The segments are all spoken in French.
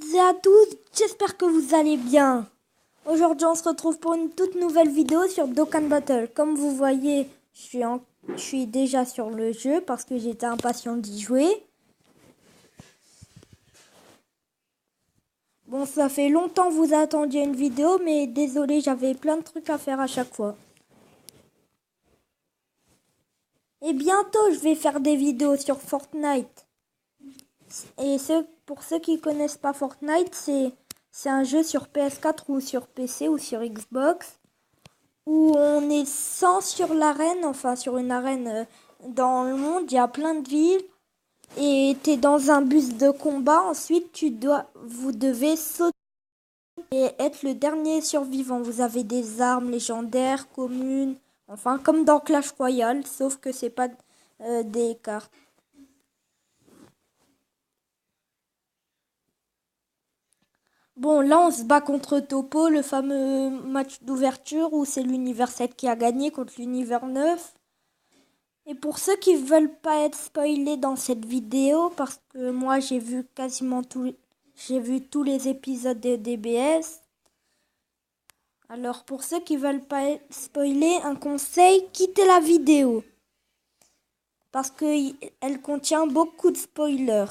Et à tous, j'espère que vous allez bien. Aujourd'hui, on se retrouve pour une toute nouvelle vidéo sur Dokkan Battle. Comme vous voyez, je suis déjà sur le jeu parce que j'étais impatient d'y jouer. Bon, ça fait longtemps que vous attendiez une vidéo, mais désolé, j'avais plein de trucs à faire à chaque fois. Et bientôt, je vais faire des vidéos sur Fortnite. Et pour ceux qui connaissent pas Fortnite, c'est un jeu sur PS4 ou sur PC ou sur Xbox où on est 100 sur l'arène, enfin sur une arène dans le monde, il y a plein de villes et tu es dans un bus de combat. Ensuite, vous devez sauter et être le dernier survivant. Vous avez des armes légendaires, communes, enfin comme dans Clash Royale, sauf que c'est pas des cartes. Bon, là, on se bat contre Topo, le fameux match d'ouverture où c'est l'univers 7 qui a gagné contre l'univers 9. Et pour ceux qui veulent pas être spoilés dans cette vidéo, parce que moi j'ai vu j'ai vu tous les épisodes de DBS. Alors pour ceux qui veulent pas être spoilés, un conseil, quittez la vidéo. Parce qu'elle contient beaucoup de spoilers.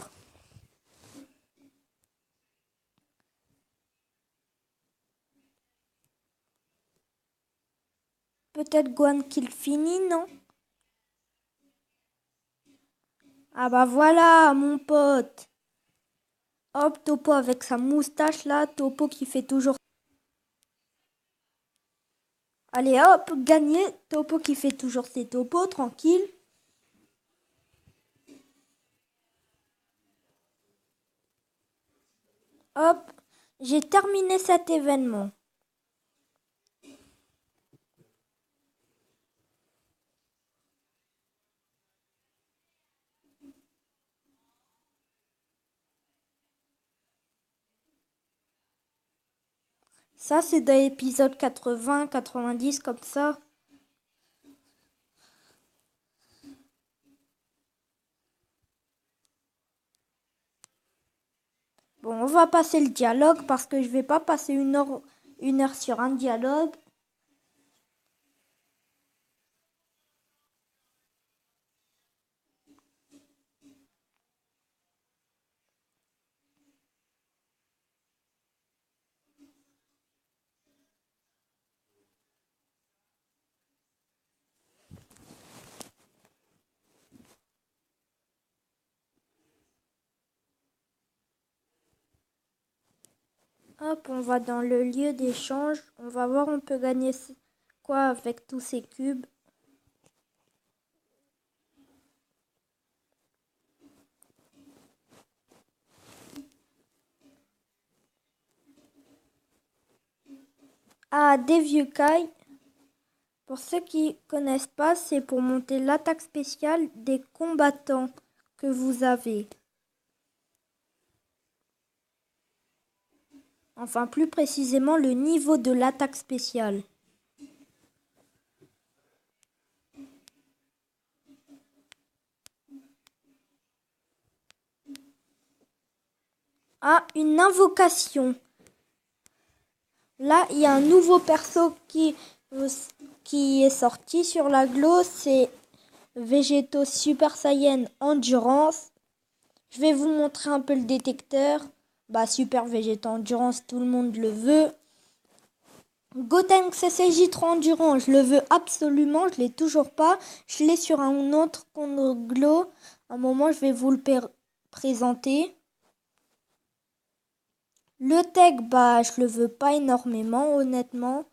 Peut-être Gohan qu'il finit, non? Ah bah voilà, mon pote. Hop, Topo avec sa moustache là, Topo qui fait toujours... Allez hop, gagné, Topo qui fait toujours ses topos, tranquille. Hop, j'ai terminé cet événement. Ça, c'est dans l'épisode 80, 90, comme ça. Bon, on va passer le dialogue parce que je vais pas passer une heure sur un dialogue. Hop, on va dans le lieu d'échange. On va voir, on peut gagner quoi avec tous ces cubes. Ah, des vieux cailles. Pour ceux qui connaissent pas, c'est pour monter l'attaque spéciale des combattants que vous avez. Enfin, plus précisément, le niveau de l'attaque spéciale. Ah, une invocation. Là, il y a un nouveau perso qui est sorti sur la glow. C'est Végétaux Super Saiyan Endurance. Je vais vous montrer un peu le détecteur. Bah, Super Végétaux Endurance, tout le monde le veut. Gotenks SSJ3 Endurance, je le veux absolument. Je l'ai toujours pas. Je l'ai sur un autre compte glow. Un moment, je vais vous le présenter. Le tech, bah, je le veux pas énormément, honnêtement.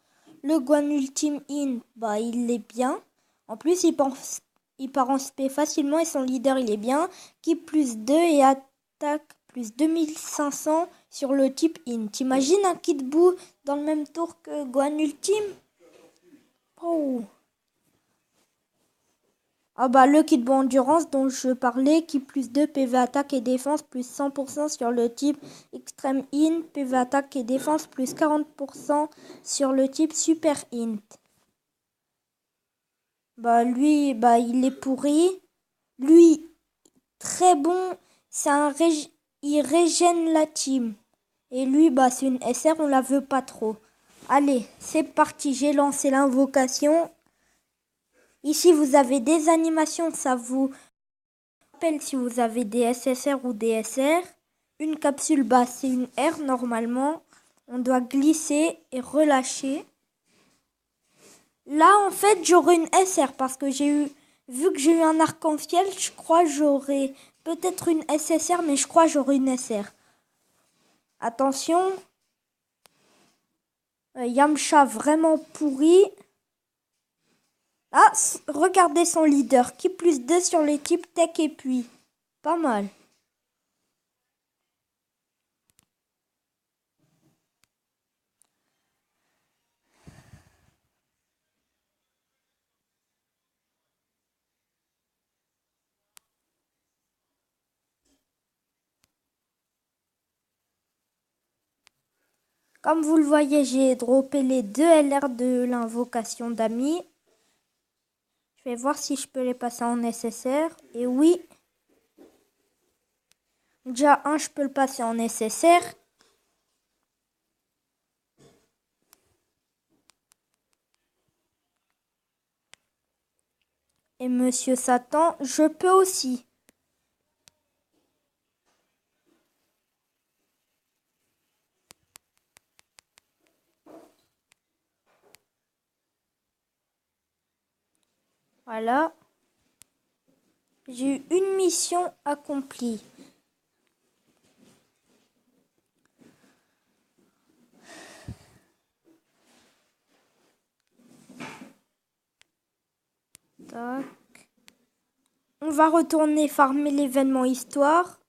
Le Guan Ultime In, bah, il est bien. En plus, il part en spé facilement et son leader, il est bien. Qui plus 2 et attaque plus 2500 sur le type In. T'imagines un Kid Buu dans le même tour que Guan Ultime? Oh. Ah bah le kit Buu endurance dont je parlais, qui plus 2 PV attaque et défense plus 100% sur le type Extreme Int, PV attaque et défense plus 40% sur le type Super Int. Bah lui, bah il est pourri. Lui, très bon, il régène la team. Et lui, bah, c'est une SR, on la veut pas trop. Allez, c'est parti, j'ai lancé l'invocation. Ici, vous avez des animations, ça vous rappelle si vous avez des SSR ou des SR. Une capsule basse, c'est une R normalement. On doit glisser et relâcher. Là, en fait, j'aurai une SR parce que vu que j'ai eu un arc-en-ciel, je crois que j'aurai peut-être une SSR, mais je crois que j'aurai une SR. Attention. Yamcha vraiment pourri. Ah, regardez son leader. Qui plus 2 sur l'équipe tech et puis. Pas mal. Comme vous le voyez, j'ai droppé les 2 LR de l'invocation d'amis. Je vais voir si je peux les passer en SSR. Et oui. Déjà, un, je peux le passer en SSR. Et Monsieur Satan, je peux aussi. Voilà. J'ai eu une mission accomplie. Tac. On va retourner farmer l'événement histoire.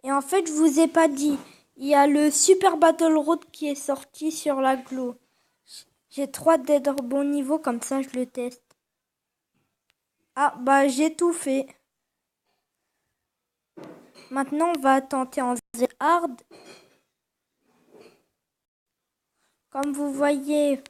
Et en fait, je vous ai pas dit, il y a le Super Battle Road qui est sorti sur la Glo. J'ai 3 d'être bon niveau, comme ça je le teste. Ah, bah j'ai tout fait. Maintenant, on va tenter en hard. Comme vous voyez,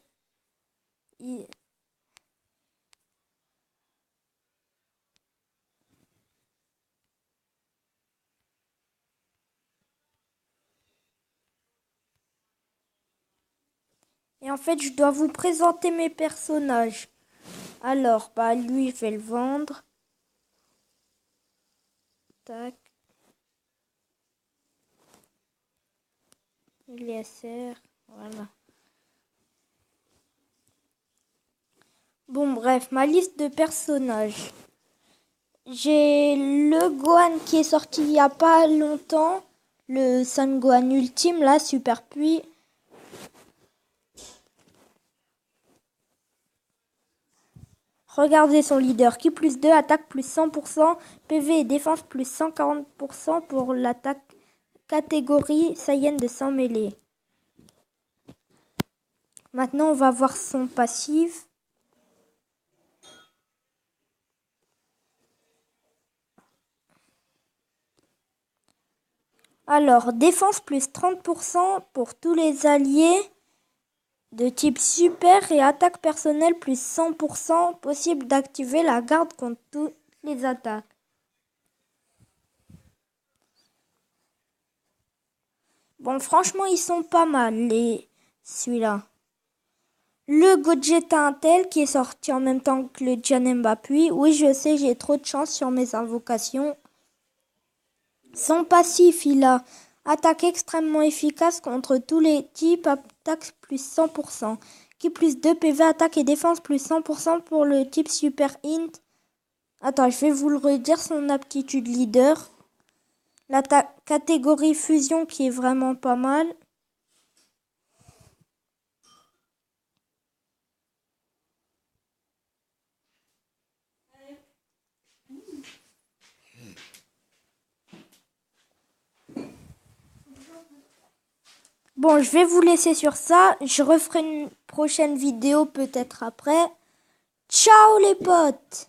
et en fait, je dois vous présenter mes personnages. Alors, bah lui, je vais le vendre. Tac. Les SR, voilà. Bon, bref, ma liste de personnages. J'ai le Gohan qui est sorti il y a pas longtemps. Le Son Gohan ultime, là, super puits. Regardez son leader, qui plus 2, attaque plus 100%, PV et défense plus 140% pour l'attaque catégorie Saiyan de 100 mêlée. Maintenant, on va voir son passif. Alors, défense plus 30% pour tous les alliés de type super et attaque personnelle plus 100%, possible d'activer la garde contre toutes les attaques. Bon, franchement, ils sont pas mal, celui-là. Le Gogeta Intel qui est sorti en même temps que le Janemba Puis. Oui, je sais, j'ai trop de chance sur mes invocations. Son passif, il a attaque extrêmement efficace contre tous les types, attaque plus 100%. Qui plus 2 PV, attaque et défense plus 100% pour le type Super Int. Attends, je vais vous le redire, son aptitude leader. La catégorie fusion qui est vraiment pas mal. Bon, je vais vous laisser sur ça. Je referai une prochaine vidéo peut-être après. Ciao les potes!